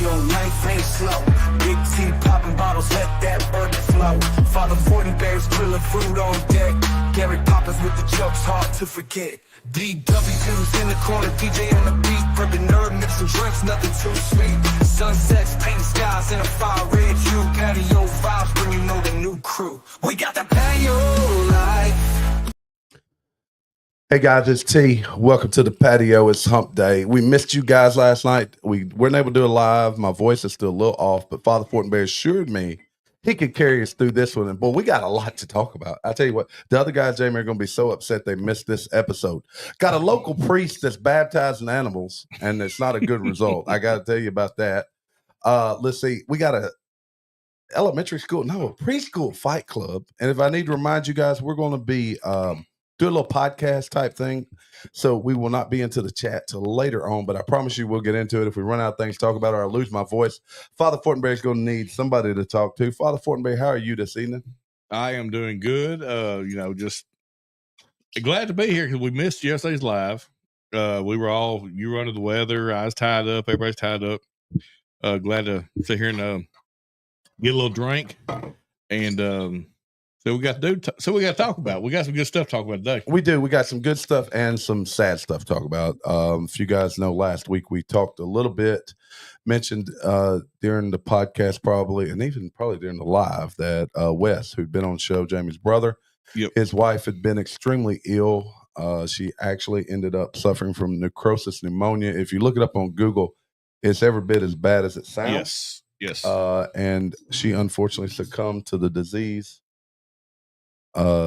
Patio, life ain't slow. Big T popping bottles, let that bourbon flow. Father Fortenberry's grilling food on deck. Gary Poppins with the jokes, hard to forget. DW's in the corner, DJ on the beat. Prepping nerd, mixing drinks, nothing too sweet. Sunsets, painting skies in a fire red hue. Patio vibes, bringing on the new crew. We got the patio life. Hey guys, it's T. Welcome to the patio. It's hump day. We missed you guys last night. We weren't able to do it live. My voice is still a little off, but Father Fortenberry assured me he could carry us through this one. And boy, we got a lot to talk about. I tell you what, the other guys, Jamie, are going to be so upset they missed this episode. Got a local priest that's baptizing animals, and it's not a good result. I got to tell you about that. Let's see. We got a preschool fight club. And if I need to remind you guys, we're going to be do a little podcast type thing. So we will not be into the chat till later on, but I promise you we'll get into it. If we run out of things to talk about or I lose my voice, Father Fortenberry is going to need somebody to talk to. Father Fortenberry, how are you this evening? I am doing good. Just glad to be here because we missed yesterday's live. You were under the weather. I was tied up. Everybody's tied up. Glad to sit here and get a little drink. And so we got to talk about. We got some good stuff to talk about today. We do. We got some good stuff and some sad stuff to talk about. If you guys know, last week we talked a little bit, mentioned during the podcast probably, and even probably during the live, that Wes, who'd been on the show, Jamie's brother, his wife had been extremely ill. She actually ended up suffering from necrosis pneumonia. If you look it up on Google, it's every bit as bad as it sounds. Yes. And she unfortunately succumbed to the disease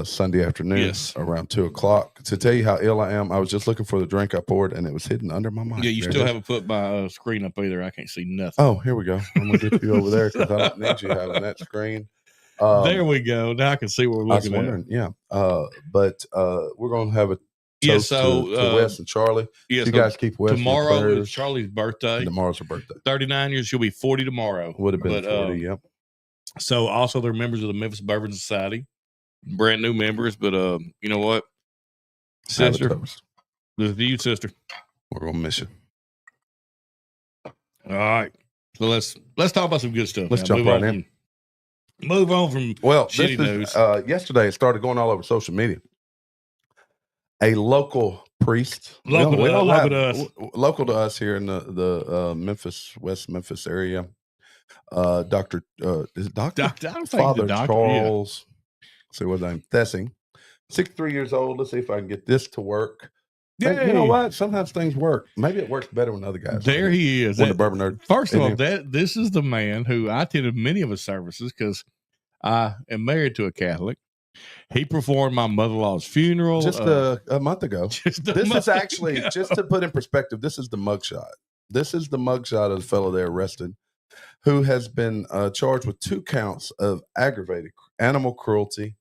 Sunday afternoon around 2:00. To tell you how ill I am, I was just looking for the drink I poured and it was hidden under my mic. Yeah, you still haven't put my screen up either. I can't see nothing. Oh, here we go. I'm going to get you over there because I don't need you having that screen. There we go. Now I can see what we're looking at. Yeah. But we're going to have a toast to Wes and Charlie. Yeah, you guys keep Wes. Tomorrow is Charlie's birthday. And tomorrow's her birthday. 39 years. She'll be 40 tomorrow. Would have been 40, yep. So also they're members of the Memphis Bourbon Society. Brand new members, but you know what, sister, this is to you, sister. We're gonna miss you. All right, so let's talk about some good stuff. Let's jump right in. Move on from shitty news. Yesterday, it started going all over social media. A local priest, local to us here in the Memphis, West Memphis area. Dr. Father Charles. See what I'm guessing. 63 years old. Let's see if I can get this to work. Yeah, you know what? Sometimes things work. Maybe it works better when other guys. There he is. The bourbon nerd. First of all, this is the man who I attended many of his services because I am married to a Catholic. He performed my mother-in-law's funeral just a month ago. Is actually just to put in perspective. This is the mugshot. This is the mugshot of the fellow they arrested, who has been charged with 2 counts of aggravated animal cruelty.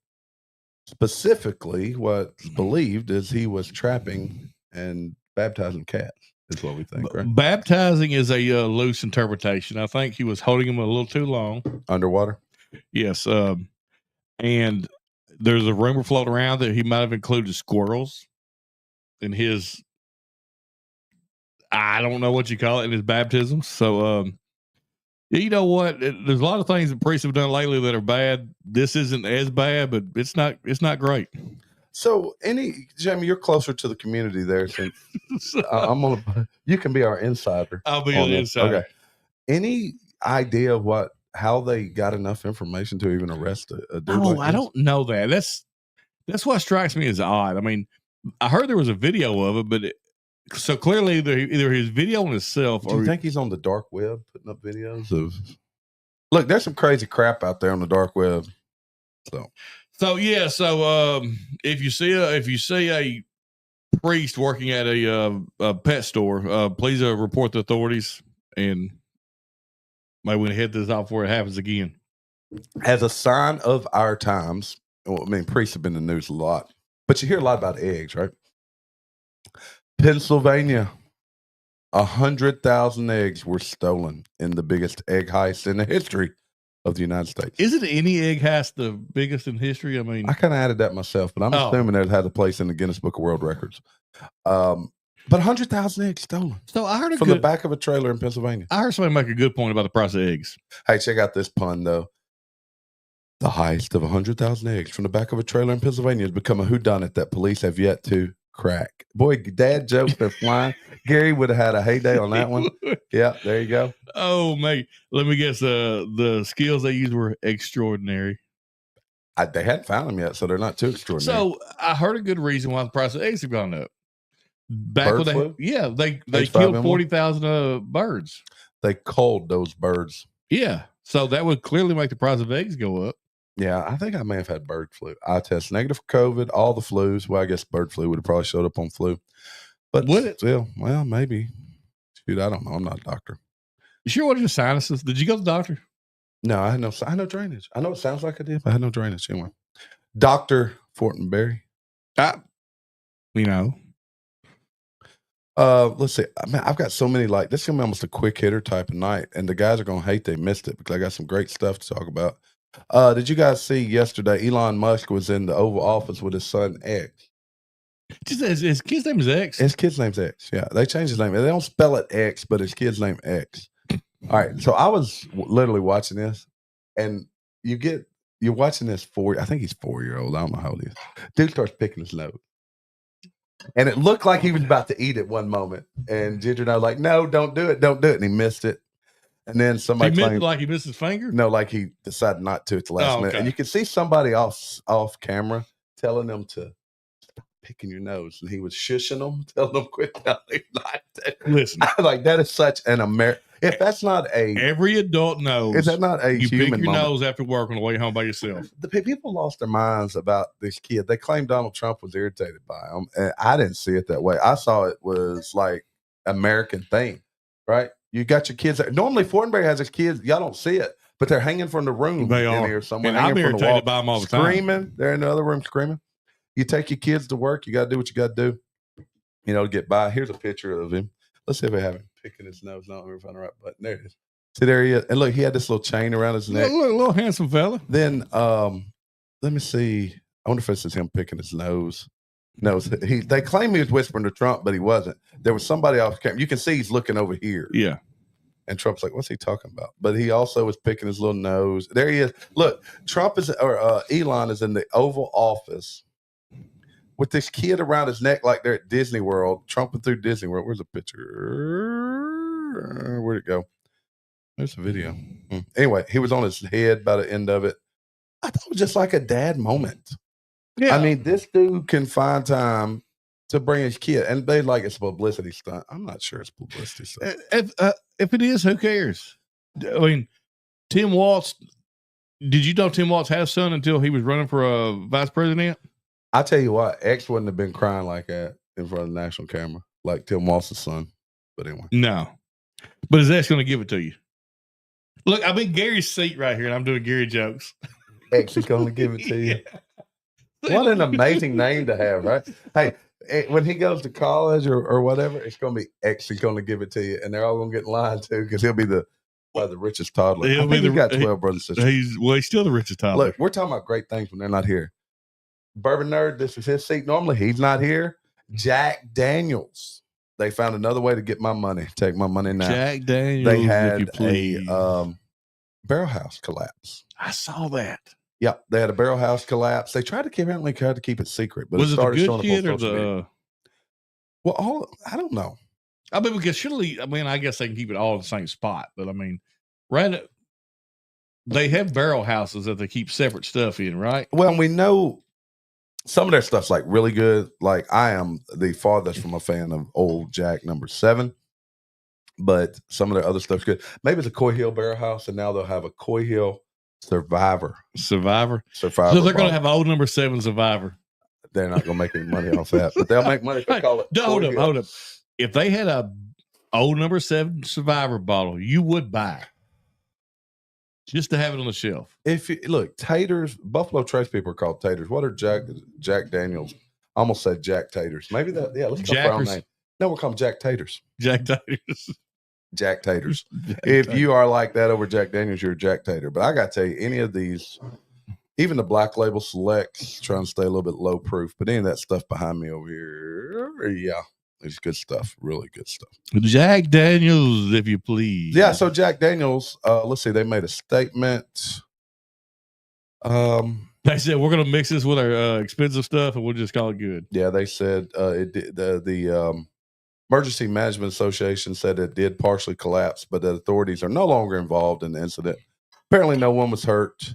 Specifically, what's believed is he was trapping and baptizing cats, is what we think, right? Baptizing is a loose interpretation. I think he was holding them a little too long. Underwater? Yes. And there's a rumor floating around that he might have included squirrels in his, I don't know what you call it, in his baptism. So, you know what? There's a lot of things that priests have done lately that are bad. This isn't as bad, but it's not great. So, Jamie, you're closer to the community there. Since you can be our insider. I'll be an insider. Okay. Any idea of how they got enough information to even arrest a dude? Oh, I don't know that. That's what strikes me as odd. I mean, I heard there was a video of it, but so clearly either his video on himself or... Do you think he's on the dark web putting up videos of... Look, there's some crazy crap out there on the dark web. So if you see a priest working at a pet store, please report the authorities and maybe we can head this off before it happens again. As a sign of our times, priests have been in the news a lot, but you hear a lot about eggs, right? Pennsylvania, 100,000 eggs were stolen in the biggest egg heist in the history of the United States. Isn't any egg heist the biggest in history? I mean, I kind of added that myself, but I'm assuming it had a place in the Guinness Book of World Records. But 100,000 eggs stolen So I heard from the back of a trailer in Pennsylvania. I heard somebody make a good point about the price of eggs. Hey, check out this pun though. The heist of 100,000 eggs from the back of a trailer in Pennsylvania has become a whodunit that police have yet to crack. Boy, dad jokes been flying. Gary would have had a heyday on that one. Yeah, there you go. Oh, mate. Let me guess. The skills they used were extraordinary. They hadn't found them yet, so they're not too extraordinary. So I heard a good reason why the price of eggs have gone up. Back Bird when flu? they killed 40,000 birds. They culled those birds. Yeah. So that would clearly make the price of eggs go up. Yeah, I think I may have had bird flu. I tested negative for COVID, all the flus. Well, I guess bird flu would have probably showed up on flu. But would it? Still, well, maybe. Shoot, I don't know. I'm not a doctor. You sure what are your sinuses? Did you go to the doctor? No, I had no drainage. I know it sounds like I did, but I had no drainage anyway. Dr. Fortenberry. Let's see. Man, I've got so many, like, this is gonna be almost a quick hitter type of night, and the guys are gonna hate they missed it because I got some great stuff to talk about. Did you guys see yesterday Elon Musk was in the Oval Office with his son X? His kid's name is X. His kid's name's X. Yeah, they changed his name. They don't spell it X, but his kid's name X. All right, so I was literally watching this, and you're watching this I think he's 4-year-old. I don't know how old he is. Dude starts picking his nose. And it looked like he was about to eat it one moment. And Ginger and I was like, no, don't do it. Don't do it. And he missed it. And then somebody claimed, like he missed his finger? No, like he decided not to at the last minute. And you can see somebody off camera telling them to stop picking your nose. And he was shushing them, telling them quit telling him not to. Listen. Like, that is such an American. If that's not every adult knows. Is that not a you human pick your moment? nose after work on the way home by yourself? The people lost their minds about this kid. They claimed Donald Trump was irritated by him, and I didn't see it that way. I saw it was like American thing, right? You got your kids there. Normally, Fortenberry has his kids. Y'all don't see it, but they're hanging from the room. They in are here somewhere. And I'm irritated by them all the time. Screaming. They're in the other room screaming. You take your kids to work. You got to do what you got to do, to get by. Here's a picture of him. Let's see if I have him picking his nose. No, let me find the right button. There it is. See, there he is. And look, he had this little chain around his neck. Look, little handsome fella. Then, let me see. I wonder if this is him picking his nose. No, they claim he was whispering to Trump, but he wasn't. There was somebody else. You can see he's looking over here. Yeah. And Trump's like, what's he talking about? But he also was picking his little nose. There he is. Look, Elon is in the Oval Office with this kid around his neck like they're at Disney World, trumping through Disney World. Where's the picture? Where'd it go? There's a video. Anyway, he was on his head by the end of it. I thought it was just like a dad moment. Yeah. I mean, this dude can find time to bring his kid, and they like it's a publicity stunt. I'm not sure it's publicity stunt. If it is, who cares? I mean, Tim Walz. Did you know Tim Walz had a son until he was running for a vice president? I tell you what, X wouldn't have been crying like that in front of the national camera, like Tim Walz's son. But anyway, no. But is X going to give it to you? Look, I'm in Gary's seat right here, and I'm doing Gary jokes. X is going to give it to you. Yeah. What an amazing name to have, right? Hey, when he goes to college or whatever, it's going to be X is going to give it to you, and they're all going to get in line too because he'll be the richest toddler. He's got 12 brothers and sisters. He's still the richest toddler. Look, we're talking about great things when they're not here. Bourbon Nerd, this is his seat. Normally, he's not here. Jack Daniels. They found another way to get my money. Take my money now. Jack Daniels. They had a barrel house collapse. I saw that. Yeah, they had a barrel house collapse. They tried to keep it secret, but was it started the showing good up on kid social or media. Well, I don't know. I mean, because surely, I guess they can keep it all in the same spot. But I mean, they have barrel houses that they keep separate stuff in, right? Well, we know some of their stuff's like really good. Like I am the farthest from a fan of old Jack number 7, but some of their other stuff's good. Maybe it's a Coy Hill barrel house, and now they'll have a Coy Hill Survivor. So they're going to have old number 7 Survivor. They're not going to make any money off that, but they'll make money if they call it. Hold up. If they had a old number 7 Survivor bottle, you would buy just to have it on the shelf. If you look, taters, Buffalo Trace people are called taters. What are Jack Daniels? I almost said Jack Taters. Maybe that. Yeah, let's go for our name. No, we'll call them Jack Taters. Jack Taters. Jack Taters. If you are like that over Jack Daniels, you're a Jack Tater. But I got to tell you, any of these, even the Black Label Selects, trying to stay a little bit low proof, but any of that stuff behind me over here, yeah, It's good stuff. Really good stuff. Jack Daniels, if you please. Yeah. So Jack Daniels, let's see, they made a statement. They said we're going to mix this with our expensive stuff, and we'll just call it good. Yeah, they said the Emergency Management Association said it did partially collapse, but that authorities are no longer involved in the incident. Apparently, no one was hurt,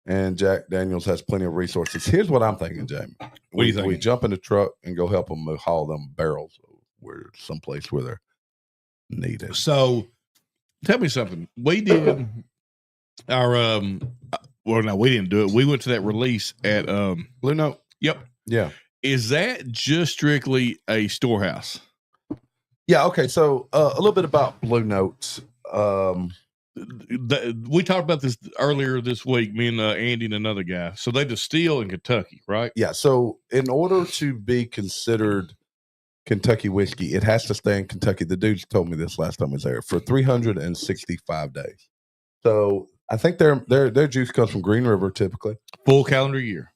and Jack Daniels has plenty of resources. Here's what I'm thinking, Jamie. What are you thinking? We jump in the truck and go help them haul them barrels someplace where they're needed. So, tell me something. We did our well, no, we didn't do it. We went to that release at Blue Note. Yep. Yeah. Is that just strictly a storehouse? Yeah. Okay. So a little bit about Blue Note. We talked about this earlier this week, me and Andy and another guy. So they distill in Kentucky, right? Yeah. So in order to be considered Kentucky whiskey, it has to stay in Kentucky. The dudes told me this last time I was there for 365 days. So I think their juice comes from Green River typically. Full calendar year.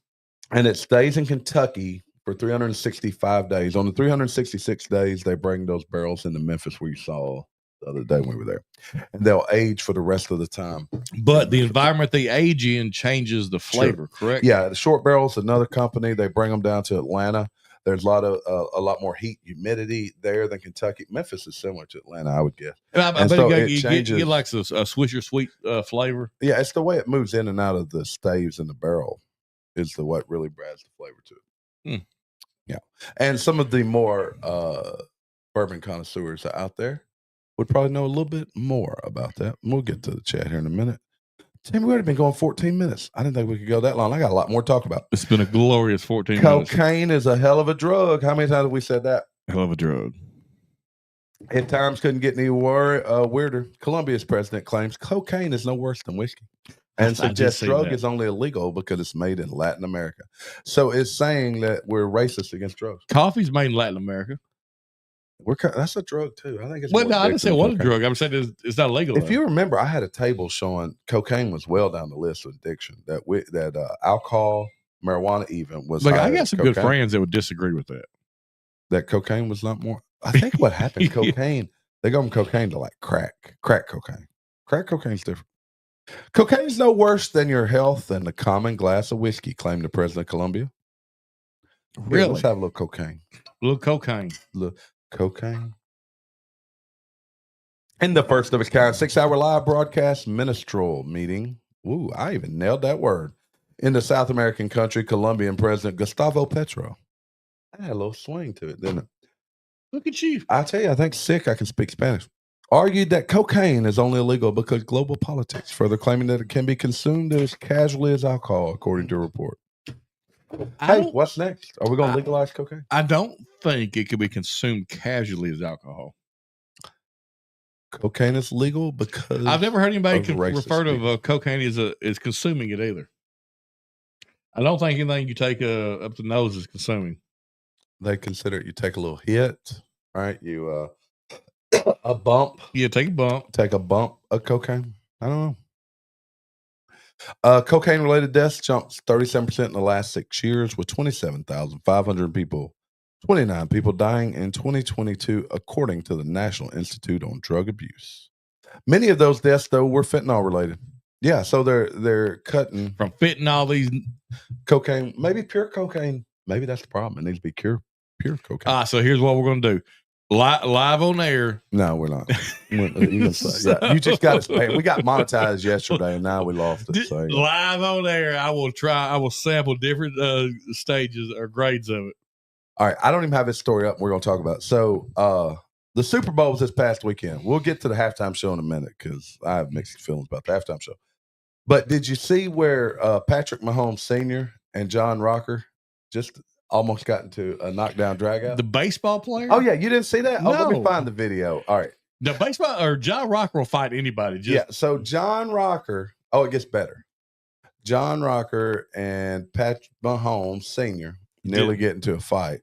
And it stays in Kentucky for 365 days. On the 366 days, they bring those barrels into Memphis where you saw the other day when we were there. And they'll age for the rest of the time. But the environment they age in changes the flavor, correct? Yeah, the Short Barrel's another company. They bring them down to Atlanta. There's a lot more heat, humidity there than Kentucky. Memphis is similar to Atlanta, I would guess. I bet so you get like a Swisher Sweet flavor. Yeah, it's the way it moves in and out of the staves in the barrel is what really adds the flavor to it. Yeah. And some of the more bourbon connoisseurs out there would probably know a little bit more about that. We'll get to the chat here in a minute. Tim, we already been going 14 minutes. I didn't think we could go that long. I got a lot more to talk about. It's been a glorious 14 minutes. minutes. Cocaine is a hell of a drug. How many times have we said that? Hell of a drug. At times couldn't get any weirder. Colombia's president claims cocaine is no worse than whiskey and suggests drug is only illegal because it's made in Latin America. So it's saying that we're racist against drugs. Coffee's made in Latin America. That's a drug too. I think it's. Well, no, I didn't say what a drug. I'm saying it's not legal. If you remember, I had a table showing cocaine was well down the list of addiction. That alcohol, marijuana, even was. Like I got some good friends that would disagree with that. That cocaine was not more. I think what happened, cocaine. They go from cocaine to like crack cocaine. Crack cocaine's different. Cocaine's no worse than your health than the common glass of whiskey, claimed the president of Colombia. Really? Yeah, let's have a little cocaine. Little cocaine. Cocaine. In the first of its kind 6-hour live broadcast minstrel meeting. Ooh, I even nailed that word. In the South American country, Colombian President Gustavo Petro. I had a little swing to it, didn't it? Look at you. I tell you, I think I can speak Spanish. Argued that cocaine is only illegal because global politics, further claiming that it can be consumed as casually as alcohol, according to a report. Hey, what's next? Are we going to legalize cocaine? I don't think it can be consumed casually as alcohol. Cocaine is legal because I've never heard anybody refer to cocaine as consuming it either. I don't think anything you take up the nose is consuming. They consider it. You take a little hit, right? You a bump. Yeah, take a bump. Take a bump of cocaine. I don't know. Cocaine-related deaths jumped 37% in the last 6 years, with 27,500 people, 29 people dying in 2022, according to the National Institute on Drug Abuse. Many of those deaths, though, were fentanyl-related. Yeah, so they're cutting from fentanyl these cocaine, maybe pure cocaine. Maybe that's the problem. It needs to be pure cocaine. So here's what we're going to do. Live on air. No, we're not. You just got us. We got monetized yesterday, and now we lost it. So, yeah. Live on air, I will sample different stages or grades of it. All right, I don't even have this story up. We're going to talk about it. So the Super Bowl was this past weekend. We'll get to the halftime show in a minute because I have mixed feelings about the halftime show. But did you see where Patrick Mahomes Sr. and John Rocker just almost got into a knockdown drag out? The baseball player? Oh, yeah. You didn't see that? No. Oh, let me find the video. All right. The baseball or John Rocker will fight anybody. Yeah. So John Rocker. Oh, it gets better. John Rocker and Patrick Mahomes Sr. nearly get into a fight.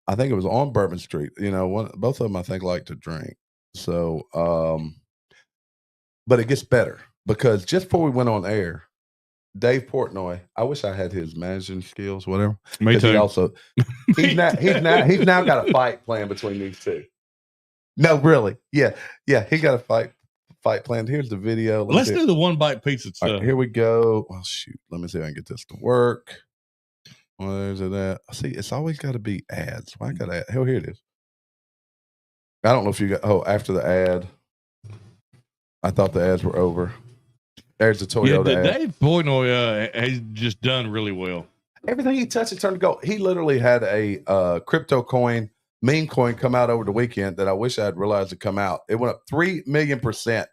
I think it was on Bourbon Street. You know, both of them, I think, like to drink. So, but it gets better because just before we went on air, Dave Portnoy. I wish I had his managing skills, whatever. Me 'Cause too. He also he's now got a fight plan between these two. No, really. Yeah. He got a fight planned. Here's the video. Let's do the one bite pizza All stuff. right, here we go. Oh shoot. Let me see if I can get this to work. Where's it at? See, it's always got to be ads. Why got ad? Hell, here it is. I don't know if you got after the ad. I thought the ads were over. There's the Toyota ad. Dave Portnoy has just done really well. Everything he touches turned to gold. He literally had a crypto coin, meme coin come out over the weekend that I wish I had realized to come out. It went up 3 million%.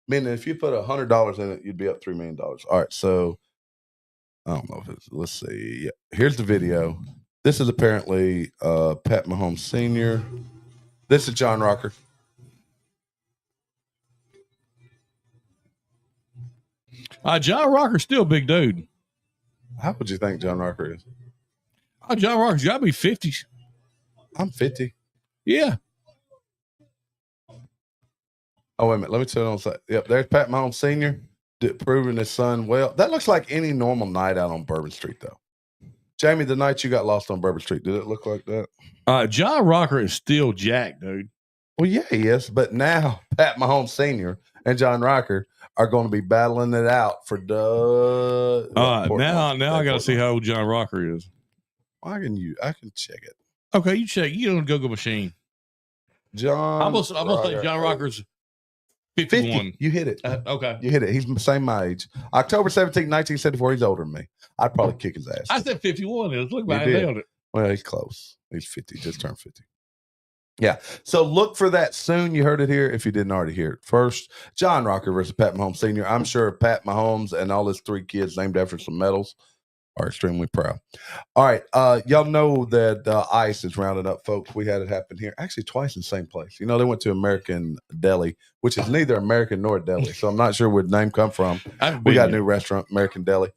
Meaning if you put $100 in it, you'd be up $3 million. All right, so I don't know if it's, let's see. Yeah, here's the video. This is apparently Pat Mahomes Sr. This is John Rocker. John Rocker's still a big dude. How would you think John Rocker is? John Rocker's got to be 50s. I'm 50. Yeah. Oh, wait a minute. Let me tell you on side. Yep, there's Pat Mahomes Sr. Proving his son well. That looks like any normal night out on Bourbon Street, though. Jamie, the night you got lost on Bourbon Street, did it look like that? John Rocker is still jacked, dude. Well, yeah, he is. But now Pat Mahomes Sr. and John Rocker are going to be battling it out for the. Now I got to see how old John Rocker is. I can check it. Okay, you check. You don't Google machine. John. I'm gonna say John Rocker's 51. 50. You hit it. Okay. You hit it. He's the same my age. October 17, 1974. He's older than me. I'd probably kick his ass. I said 51. Look back did. it. Well, he's close. He's 50. Just turned 50. Yeah. So look for that soon. You heard it here if you didn't already hear it. First, John Rocker versus Pat Mahomes Sr. I'm sure Pat Mahomes and all his 3 kids named after some medals are extremely proud. All right. Y'all know that ICE is rounding up folks. We had it happen here actually twice in the same place. You know, they went to American Deli, which is neither American nor Deli. So I'm not sure where the name come from. We got a new restaurant, American Deli.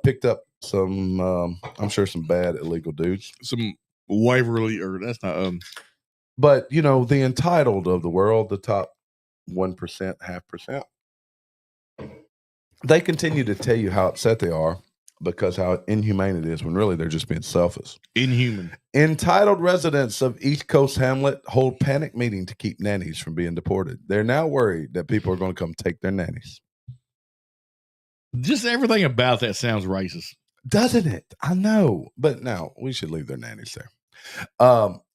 Picked up some, I'm sure some bad illegal dudes. Some Waverly, or that's not, but you know, the entitled of the world, the top 1%, 0.5%, they continue to tell you how upset they are because how inhumane it is when really they're just being selfish. Inhuman. Entitled residents of East Coast Hamlet hold panic meeting to keep nannies from being deported. They're now worried that people are going to come take their nannies. Just everything about that sounds racist. Doesn't it? I know. But now we should leave their nannies there.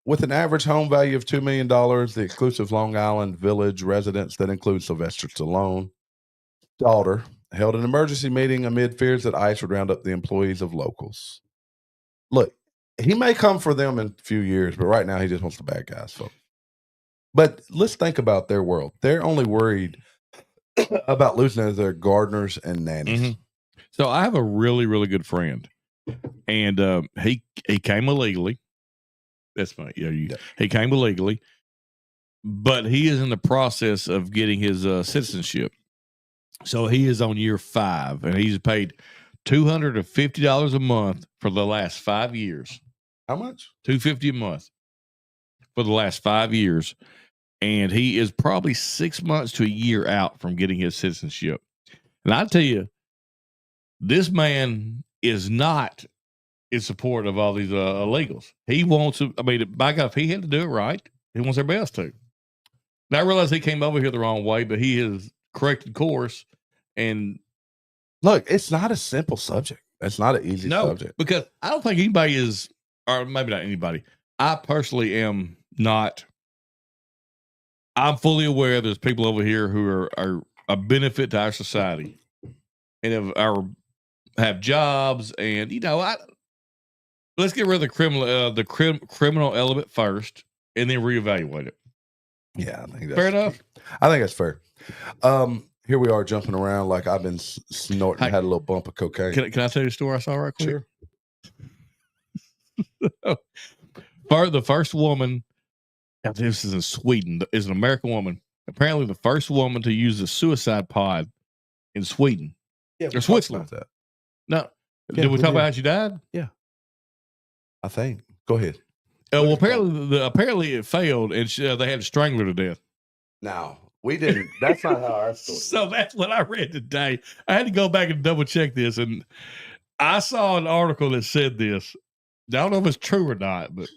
With an average home value of $2 million, the exclusive Long Island Village residence that includes Sylvester Stallone's daughter held an emergency meeting amid fears that ICE would round up the employees of locals. Look, he may come for them in a few years, but right now he just wants the bad guys, folks. But let's think about their world. They're only worried about losing their gardeners and nannies. Mm-hmm. So I have a really, really good friend, and he came illegally. That's fine. He came illegally, but he is in the process of getting his citizenship. So he is on year 5, and he's paid $250 a month for the last 5 years. How much? $250 a month for the last 5 years, and he is probably 6 months to a year out from getting his citizenship. And I tell you, this man is not in support of all these illegals. He wants to. I mean, by God, if he had to do it right, he wants everybody else to. Now I realize he came over here the wrong way, but he has corrected course. And look, it's not a simple subject. It's not an easy subject. Because I don't think anybody is, or maybe not anybody. I personally am not. I'm fully aware there's people over here who are a benefit to our society and have jobs, and let's get rid of the criminal element first, and then reevaluate it. Yeah, I think that's fair enough. I think that's fair. Here we are jumping around like I've been snorting, had a little bump of cocaine. Can I tell you a story I saw right quick? Sure. The first woman, this is in Sweden, is an American woman. Apparently, the first woman to use a suicide pod in Sweden. Yeah, or Switzerland. That. No, did we talk about how she died? Yeah, I think. Go ahead. Well, apparently it failed, and they had to strangle her to death. Now, We didn't. That's not how our story. So that's what I read today. I had to go back and double check this, and I saw an article that said this. I don't know if it's true or not, but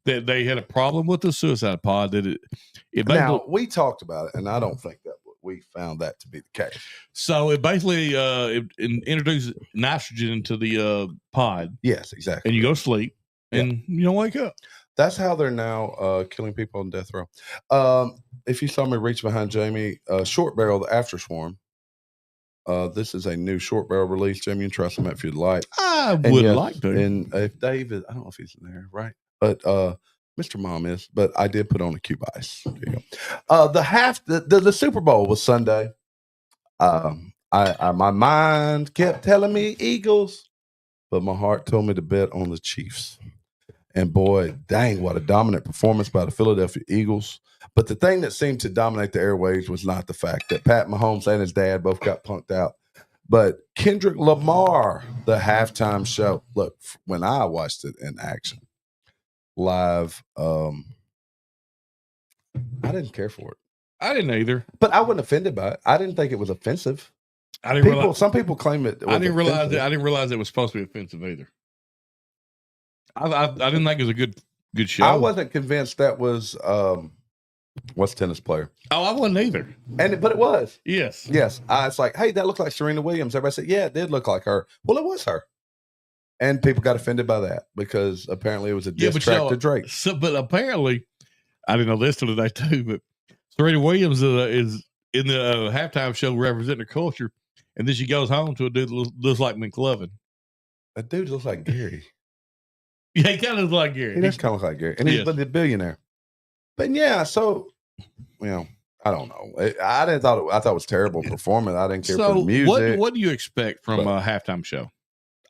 that they had a problem with the suicide pod. That it now we talked about it, and I don't think that we found that to be the case. So it basically it introduces nitrogen into the pod. Yes, exactly. And you go to sleep, and you don't wake up. That's how they're now killing people on death row. If you saw me reach behind Jamie, Short Barrel, the After Swarm. This is a new Short Barrel release. Jamie, you can try some if you'd like. I would like to. And if David, I don't know if he's in there, right? But Mr. Mom is. But I did put on a cube ice. There you go. The Super Bowl was Sunday. My mind kept telling me Eagles, but my heart told me to bet on the Chiefs. And boy, dang, what a dominant performance by the Philadelphia Eagles. But the thing that seemed to dominate the airwaves was not the fact that Pat Mahomes and his dad both got punked out, but Kendrick Lamar, the halftime show. Look, when I watched it in action live, I didn't care for it. I didn't either. But I wasn't offended by it. I didn't think it was offensive. Some people claim it. I didn't realize that. I didn't realize it was supposed to be offensive either. I didn't think it was a good show. I wasn't convinced that was what's tennis player. Oh, I wasn't either. But it was. Yes. It's like, hey, that looked like Serena Williams. Everybody said, yeah, it did look like her. Well, it was her. And people got offended by that because apparently it was a diss track to Drake. But apparently, I didn't know this till today too. But Serena Williams is in the halftime show representing the culture, and then she goes home to a dude that looks like McLovin. That dude looks like Gary. Yeah, he kind of looks like Gary. He does kind of look like Gary, and he's a billionaire. But yeah, so I don't know. I thought it was terrible performance. I didn't care for the music. What do you expect from a halftime show?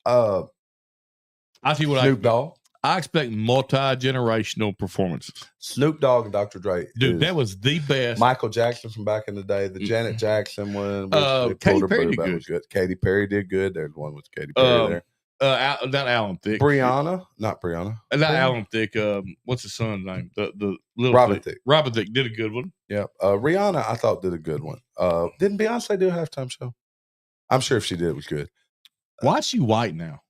I see what Snoop Dogg. I expect multi-generational performances. Snoop Dogg and Dr. Dre. Dude, that was the best. Michael Jackson from back in the day. The Janet Jackson one. Katy Perry did good. Katy Perry did good. There's one with Katy Perry there. Not Alan Thicke. Not Brianna. Not Alan Thicke. What's his son's name? The little Robin Thicke. Robin Thicke did a good one. Yeah. Rihanna, I thought did a good one. Didn't Beyonce do a halftime show? I'm sure if she did, it was good. Why is she white now?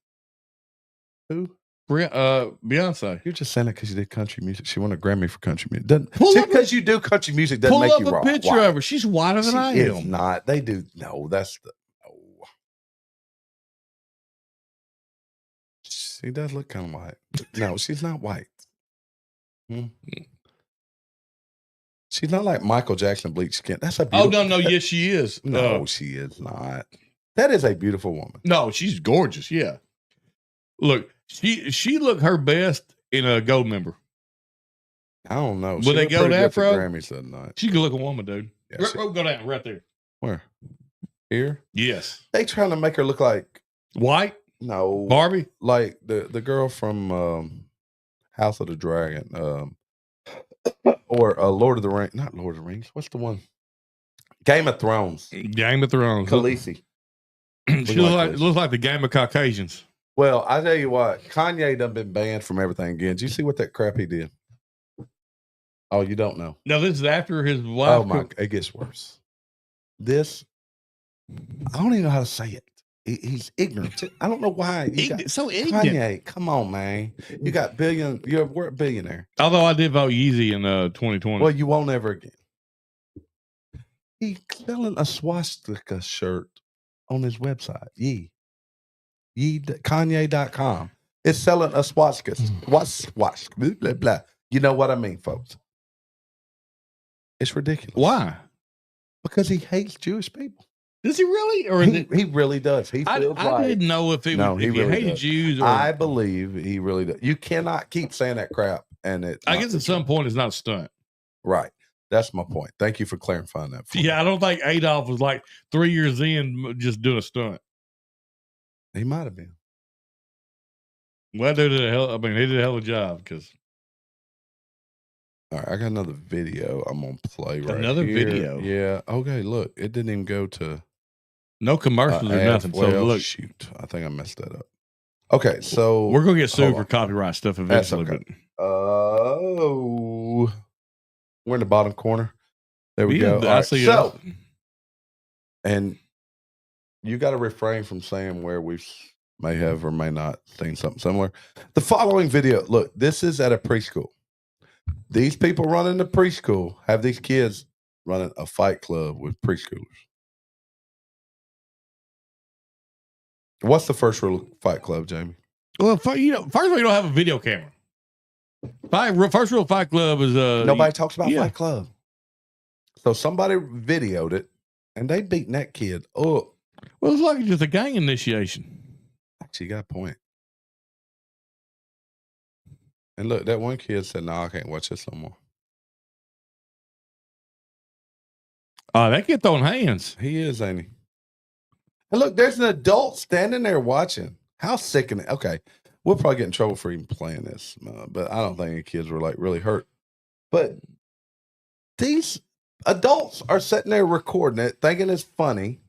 Who? Beyonce. You're just saying it because you did country music. She won a Grammy for country music. Just because you do country music doesn't make you wrong. Pull up a picture of her. She's whiter than I am. She is not. They do. No, that's the. She does look kind of white. No, she's not white. She's not like Michael Jackson bleached skin. That's a beautiful. Oh, no. Yes, she is. No, she is not. That is a beautiful woman. No, she's gorgeous. Yeah. Look, she looked her best in a gold member. I don't know. Would they go to Afro? Grammys that night. She could look a woman, dude. Yeah, go down right there. Where? Here? Yes. They trying to make her look like white. No, Barbie, like the girl from House of the Dragon, or Lord of the Rings. Not Lord of the Rings. What's the one? Game of Thrones. Khaleesi. She looks like the Game of Caucasians. Well, I tell you what, Kanye done been banned from everything again. Did you see what that crap he did? Oh, you don't know? No, this is after his wife. Oh my! It gets worse. This, I don't even know how to say it. He's ignorant. I don't know why. So ignorant. Kanye, come on, man. You got we're a billionaire. Although I did vote Yeezy in 2020. Well, you won't ever again. He's selling a swastika shirt on his website. Kanye.com. It's selling a swastika. Blah, blah, blah. You know what I mean, folks. It's ridiculous. Why? Because he hates Jewish people. Does he really? Or he really does. He feels I didn't know if he really hated Jews. Or, I believe he really does. You cannot keep saying that crap. And I guess at some point it's not a stunt. Right. That's my point. Thank you for clarifying that. For me. I don't think Adolf was like 3 years in just doing a stunt. He might have been. Well, they did a hell of a job because. All right, I got another video I'm gonna play right Another here. video. Yeah. Okay. Look, it didn't even go to. No commercials or nothing. Well, so look, shoot, I think I messed that up. Okay, so we're gonna get sued for copyright stuff eventually. That's okay. We're in the bottom corner. There we go. All I right. see. So, and you got to refrain from saying where we may have or may not seen something similar. The following video, look, this is at a preschool. These people running the preschool have these kids running a fight club with preschoolers. What's the first rule of Fight Club, Jamie? Well, first of all, you don't have a video camera. First rule of Fight Club is nobody talks about Fight Club. So somebody videoed it, and they beating that kid up. Well, it's like just a gang initiation. Actually, you got a point. And look, that one kid said, "No, I can't watch this no more." That kid throwing hands. He is, ain't he? And look, there's an adult standing there watching. How sickening. Okay, we'll probably get in trouble for even playing this, but I don't think any kids were like really hurt. But these adults are sitting there recording it, thinking it's funny,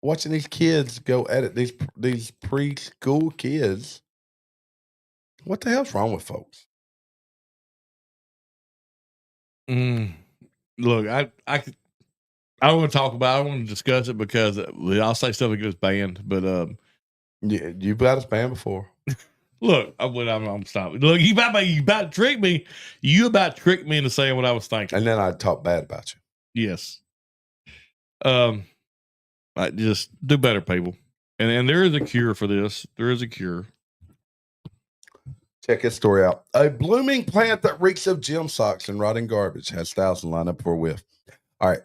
watching these kids go at it, these preschool kids. What the hell's wrong with folks? Look, I don't want to talk about it. I don't want to discuss it because I'll say stuff that gets banned. But yeah, you've got us banned before. Look, I'm stopping. Look, you about to trick me. You about to trick me into saying what I was thinking, and then I talk bad about you. Yes. I just do better, people. And there is a cure for this. There is a cure. Check this story out. A blooming plant that reeks of gym socks and rotting garbage has thousands lined up for a whiff. All right.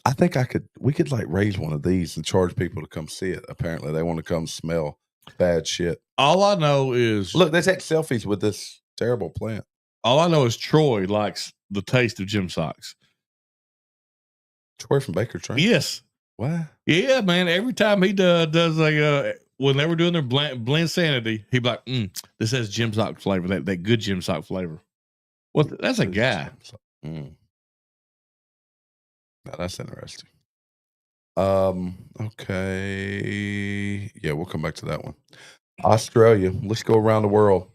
I think we could like raise one of these and charge people to come see it. Apparently they want to come smell bad shit. All I know is look, they take selfies with this terrible plant. All I know is Troy likes the taste of gym socks. Troy from Baker Train? Yes. What? Yeah, man. Every time he does like when they were doing their blend sanity, he'd be like, this has gym sock flavor, that good gym sock flavor. Well, that's a guy. Now that's interesting. Okay. Yeah, we'll come back to that one. Australia. Let's go around the world.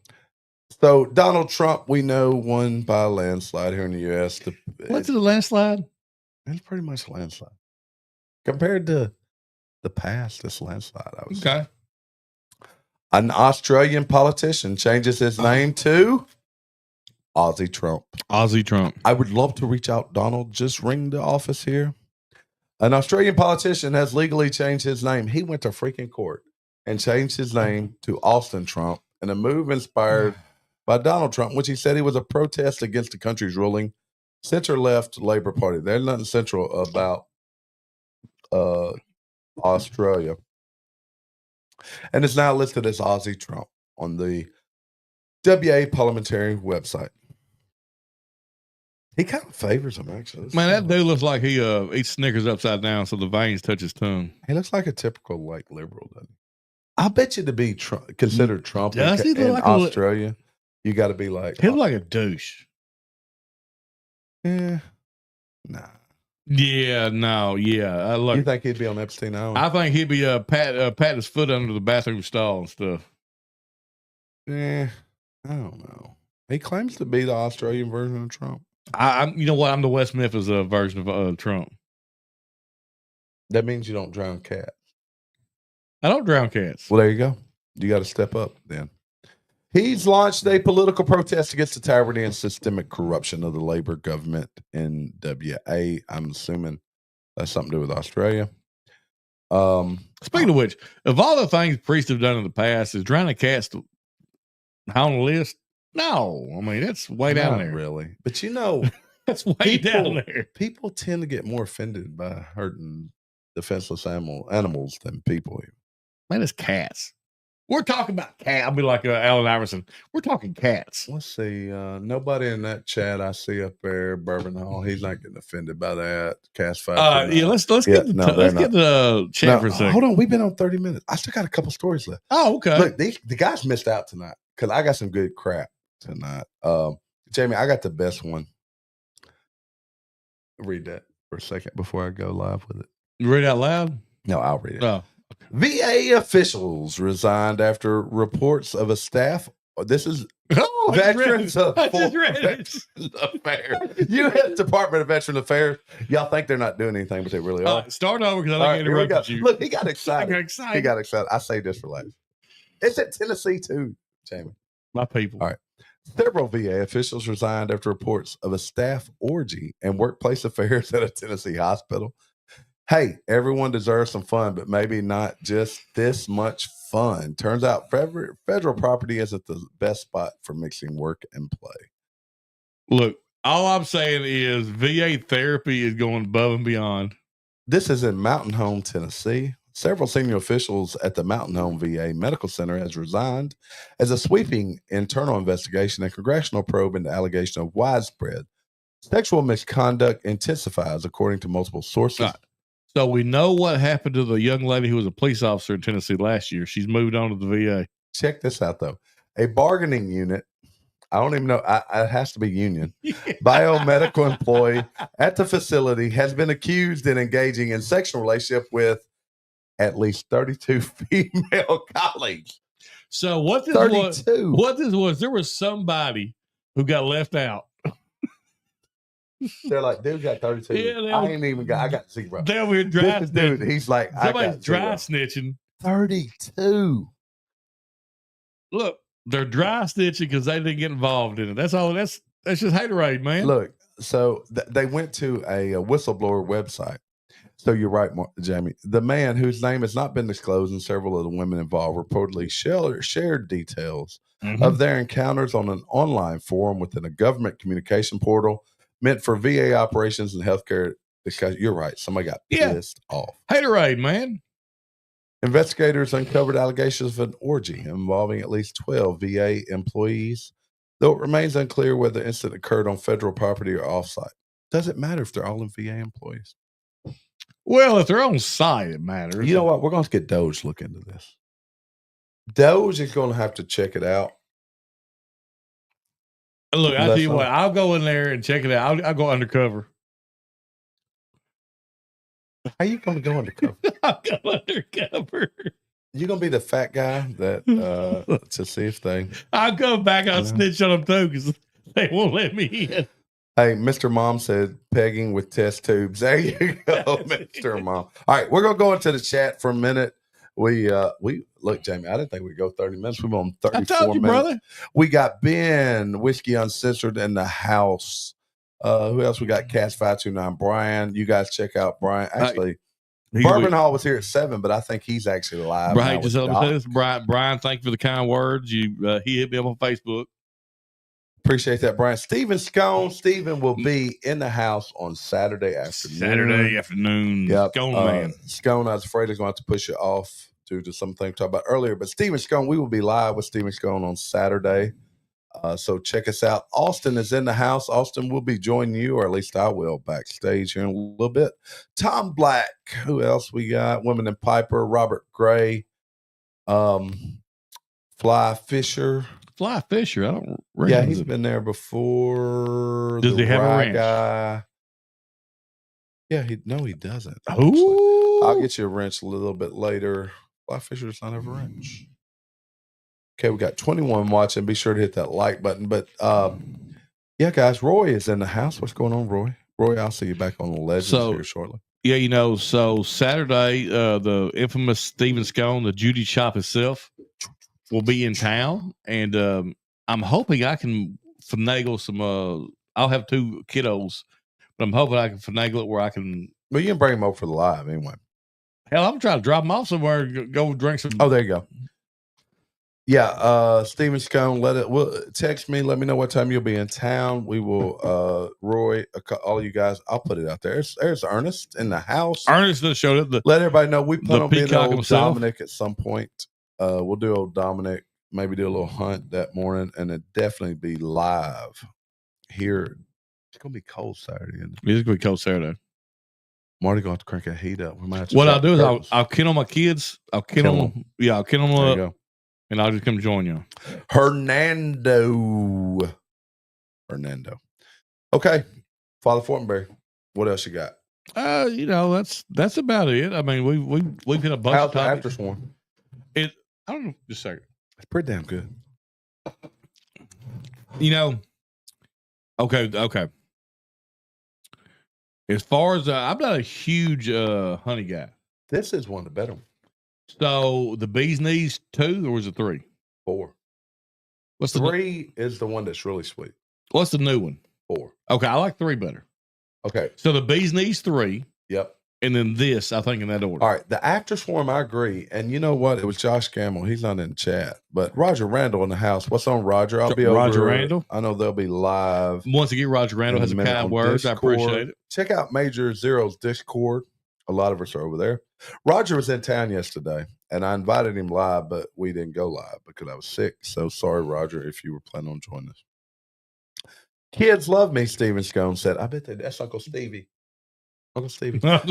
So Donald Trump, we know, won by a landslide here in the U.S. What's the landslide? It's pretty much a landslide. Compared to the past, this landslide, I would say. An Australian politician changes his name to Aussie Trump. Aussie Trump. I would love to reach out, Donald. Just ring the office here. An Australian politician has legally changed his name. He went to freaking court and changed his name to Austin Trump in a move inspired by Donald Trump, which he said he was a protest against the country's ruling center-left Labor Party. There's nothing central about Australia. And it's now listed as Aussie Trump on the WA parliamentary website. He kind of favors him, actually. Man, that dude looks like he eats Snickers upside down so the veins touch his tongue. He looks like a typical like liberal, doesn't he? I bet you to be considered Trump in like Australia, you got to be like... He looks like a douche. Yeah. Nah. Yeah, no, yeah. You think he'd be on Epstein Island? I think he'd be pat his foot under the bathroom stall and stuff. Yeah, I don't know. He claims to be the Australian version of Trump. I'm you know what? I'm the West Memphis version of Trump. That means you don't drown cats. I don't drown cats. Well, there you go. You got to step up then. He's launched a political protest against the tyranny and systemic corruption of the Labor government in WA. I'm assuming that's something to do with Australia. Speaking of which, of all the things priests have done in the past, is drowning cats high on the list? No. I mean, that's way down there. Really. But you know, that's way down there. People tend to get more offended by hurting defenseless animals than people. Man, it's cats. We're talking about cat. I'll be like Allen Iverson. We're talking cats. Let's see. Nobody in that chat I see up there, Bourbon Hall. He's not getting offended by that. Cast 5. Yeah, let's get the chat for a second. Hold on, we've been on 30 minutes. I still got a couple stories left. Oh, okay. Look, the guys missed out tonight because I got some good crap tonight. Jamie, I got the best one. Read that for a second before I go live with it. You read it out loud? No, I'll read it. Oh. VA officials resigned after reports of a staff This is Oh, Veterans I just read it. Affairs. U.S. Department of Veteran Affairs. Y'all think they're not doing anything, but they really are. Start over because I All think right, I here we go. interrupted you. Look, he got excited. I got excited. He got excited. I saved this for later. It's at Tennessee too, Jamie. My people. All right. Several VA officials resigned after reports of a staff orgy and workplace affairs at a Tennessee hospital. Hey, everyone deserves some fun, but maybe not just this much fun. Turns out federal property isn't the best spot for mixing work and play. Look, all I'm saying is VA therapy is going above and beyond. This is in Mountain Home, Tennessee. Several senior officials at the Mountain Home VA Medical Center has resigned as a sweeping internal investigation and congressional probe into allegation of widespread sexual misconduct intensifies, according to multiple sources. Right. So we know what happened to the young lady who was a police officer in Tennessee last year. She's moved on to the VA. Check this out, though. A bargaining unit, I don't even know, it has to be union, biomedical employee at the facility has been accused in engaging in sexual relationship with at least 32 female colleagues. So what this 32. was, there was somebody who got left out. They're like, dude got 32. Yeah, I got 0. They over here dry This dude, he's like, somebody's I got dry 0. snitching. 32. Look, they're dry snitching because they didn't get involved in it. That's all. That's just haterade, man. Look, so they went to a whistleblower website. So you're right, Jamie. The man whose name has not been disclosed and several of the women involved reportedly shared details of their encounters on an online forum within a government communication portal meant for VA operations and healthcare. Because you're right, somebody got pissed off. Haterade, man. Investigators uncovered allegations of an orgy involving at least 12 VA employees, though it remains unclear whether the incident occurred on federal property or offsite. Does it matter if they're all in VA employees? Well, if they're on site, it matters. You know what? We're going to get Doge to look into this. Doge is going to have to check it out. Look, I'll tell you what, I'll go in there and check it out. I'll go undercover. How you going to go undercover? I'll go undercover. You're going to be the fat guy that to see if they... I'll go back. I'll snitch on them too because they won't let me in. Hey, Mr. Mom said pegging with test tubes. There you go, Mr. Mom. All right, we're going to go into the chat for a minute. We look, Jamie, I didn't think we'd go 30 minutes. We're on 34 I told you, minutes. brother. We got Ben, Whiskey Uncensored in the house. Who else? We got Cats 529. Brian, you guys check out Brian. Actually, Bourbon Hall was here at 7, but I think he's actually live. Right, just let me say this, Brian. Thank you for the kind words. He hit me up on Facebook. Appreciate that, Brian. Stephen Scone. Stephen will be in the house on Saturday afternoon. Yep. Scone, man. Scone, I was afraid I was going to have to push it off due to something we talked about earlier. But Stephen Scone, we will be live with Stephen Scone on Saturday. So check us out. Austin is in the house. Austin will be joining you, or at least I will, backstage here in a little bit. Tom Black. Who else we got? Women in Piper. Robert Gray. Fly Fisher. Fly Fisher. I don't. Yeah, he's been there before. Does he have a ranch? Guy. Yeah, he doesn't. Ooh. I'll get you a wrench a little bit later. Fly Fisher does not have a wrench. Okay, we got 21 watching. Be sure to hit that like button. But yeah, guys, Roy is in the house. What's going on, Roy? Roy, I'll see you back on the Legends here shortly. Yeah, so Saturday, the infamous Stephen Scone, the Judy Chop himself, will be in town, and I'm hoping I can finagle some. I'll have 2 kiddos, but I'm hoping I can finagle it where I can. Well, you can bring them over for the live anyway. Hell, I'm trying to drop them off somewhere and go drink some. Oh, there you go. Yeah, Stephen Scone, text me. Let me know what time you'll be in town. We will, Roy, all you guys. I'll put it out there. There's Ernest in the house. Ernest just showed up. Let everybody know we plan on being old himself. Dominic at some point. We'll do old Dominic. Maybe do a little hunt that morning, and it definitely be live here. It's gonna be cold Saturday. Isn't it? It's gonna be cold Saturday. Marty gonna have to crank that heat up. We might have to what I'll do is I'll kennel my kids. I'll kennel them. Yeah, I'll kennel them up. Go. And I'll just come join you. Hernando. Okay. Father Fortenberry. What else you got? That's about it. I mean, we've hit a bunch of topics. After Sworn? I don't know. Just a second. It's pretty damn good. You know, okay. As far as I'm not a huge honey guy. This is one of the better ones. So the bee's knees 2 or was it 3? 4. What's 3 is the one that's really sweet. What's the new one? 4. Okay, I like 3 better. Okay. So the bee's knees 3. Yep. And then this, I think, in that order. All right. The After Swarm, I agree. And you know what? It was Josh Gamble. He's not in the chat. But Roger Randall in the house. What's on Roger? I'll be Roger over. Randall? I know they'll be live. Once again, Roger Randall has a kind words. Discord. I appreciate it. Check out Major Zero's Discord. A lot of us are over there. Roger was in town yesterday, and I invited him live, but we didn't go live because I was sick. So sorry, Roger, if you were planning on joining us. Kids love me, Stephen Scone said. I bet that's Uncle Stevie. Uncle Stevie. But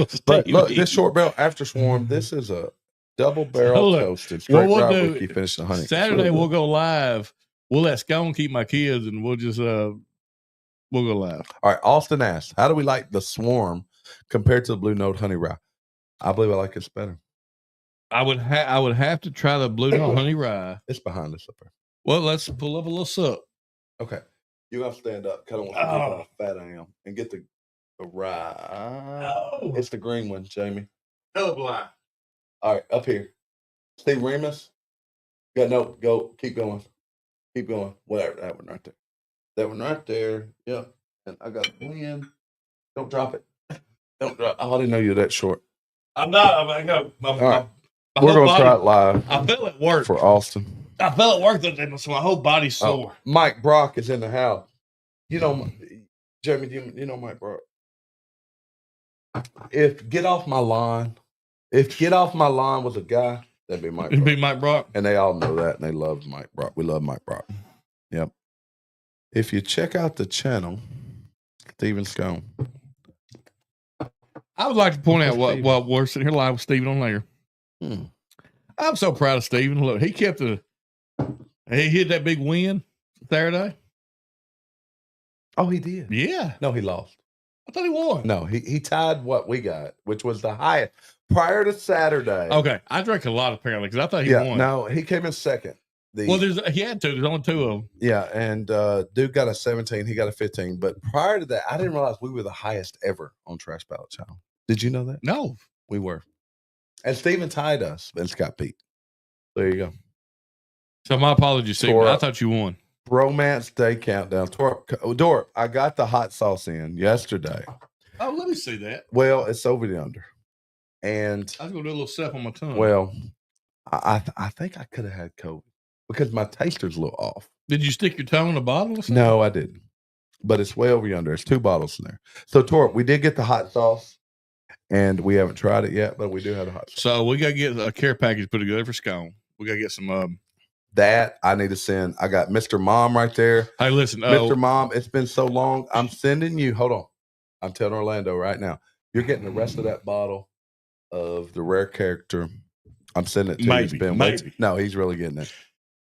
look, this short barrel After Swarm, this is a double barrel toasted straight rye whiskey finished in honey. Saturday we'll go live. We'll let Scone keep my kids, and we'll just we'll go live. All right. Austin asked, "How do we like the Swarm compared to the Blue Note Honey Rye?" I believe I like this better. I would have to try the Blue Note Honey Rye. It's behind us up there. Well, let's pull up a little sup. Okay, you have to stand up. Kind of want to see how fat I am and get the rye. Oh. It's the green one, Jamie. Helluva. All right, up here. Steve Remus. Yeah, no, go. Keep going. Keep going. Whatever. That one right there. That one right there. Yep. And I got a blend. Don't drop it. Don't drop. Oh, I didn't know you were that short. I'm not. All right. We're going to try it live. I feel it work. For Austin. I felt it work that day, so my whole body's sore. Mike Brock is in the house. You know, Jeremy, you know Mike Brock. If Get Off My Lawn was a guy, that'd be Mike Brock. It'd be Mike Brock. And they all know that, and they love Mike Brock. We love Mike Brock. Yep. If you check out the channel, Stephen Scone. I would like to point out what we're sitting here live with Stephen on there. I'm so proud of Stephen. Look, he hit that big win Saturday. Oh, he did? Yeah. No, he lost. I thought he won. No, he tied what we got, which was the highest prior to Saturday. Okay. I drank a lot apparently because I thought he won. No, he came in second. He had to. There's only 2 of them. Yeah, and Duke got a 17. He got a 15. But prior to that, I didn't realize we were the highest ever on Trash Ballot Channel. Did you know that? No. We were. And Steven tied us and Scott Pete. There you go. So my apologies, Steven. I thought you won. Bromance Day Countdown. Dorp, I got the hot sauce in yesterday. Oh, let me see that. Well, it's over the under. And I was going to do a little step on my tongue. Well, I think I could have had COVID because my taster's a little off. Did you stick your tongue in a bottle or something? No, I didn't. But it's way over yonder. It's 2 bottles in there. So, Torp, we did get the hot sauce, and we haven't tried it yet, but we do have the hot sauce. So we got to get a care package put together for Scone. We got to get some that I need to send. I got Mr. Mom right there. Hey, listen, Mr. Mom, it's been so long. I'm sending you. Hold on. I'm telling Orlando right now. You're getting the rest of that bottle of the rare character. I'm sending it to you. Maybe. No, he's really getting it.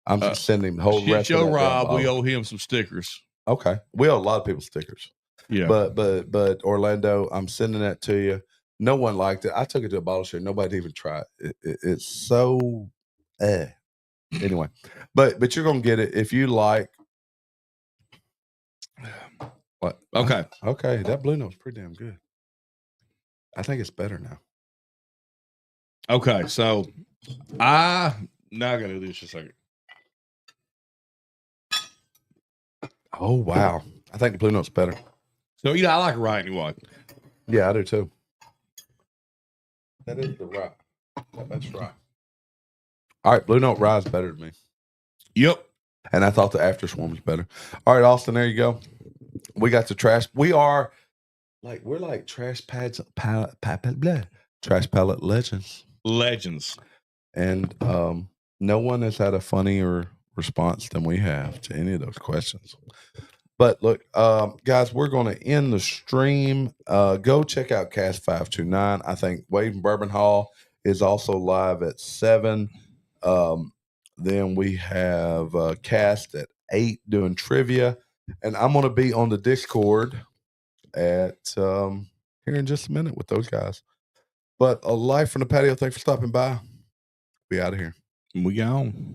I'm just sending him the whole rest Joe of that Rob, we owe him some stickers. Okay. We owe a lot of people stickers. Yeah. But Orlando, I'm sending that to you. No one liked it. I took it to a bottle share. Nobody even tried it. It's so Anyway, but you're gonna get it if you like. What? Okay. Okay, that Blue Note's pretty damn good. I think it's better now. Okay, so I gotta do this just a second. Oh wow, I think the Blue Note's better. So I like rye anyway. Yeah, I do too. That is the rye. That's rye. All right, Blue Note rye is better to me. Yep. And I thought the After Swarm was better. All right, Austin, there you go. We got the trash. We're like trash trash palette legends. Legends. And no one has had a funnier response than we have to any of those questions. But look, guys, we're going to end the stream. Go check out Cast 529. I think Wade and Bourbon Hall is also live at 7. Then we have Cast at 8 doing trivia. And I'm going to be on the Discord at here in just a minute with those guys. But a live from the patio. Thanks for stopping by. We out of here. We gone.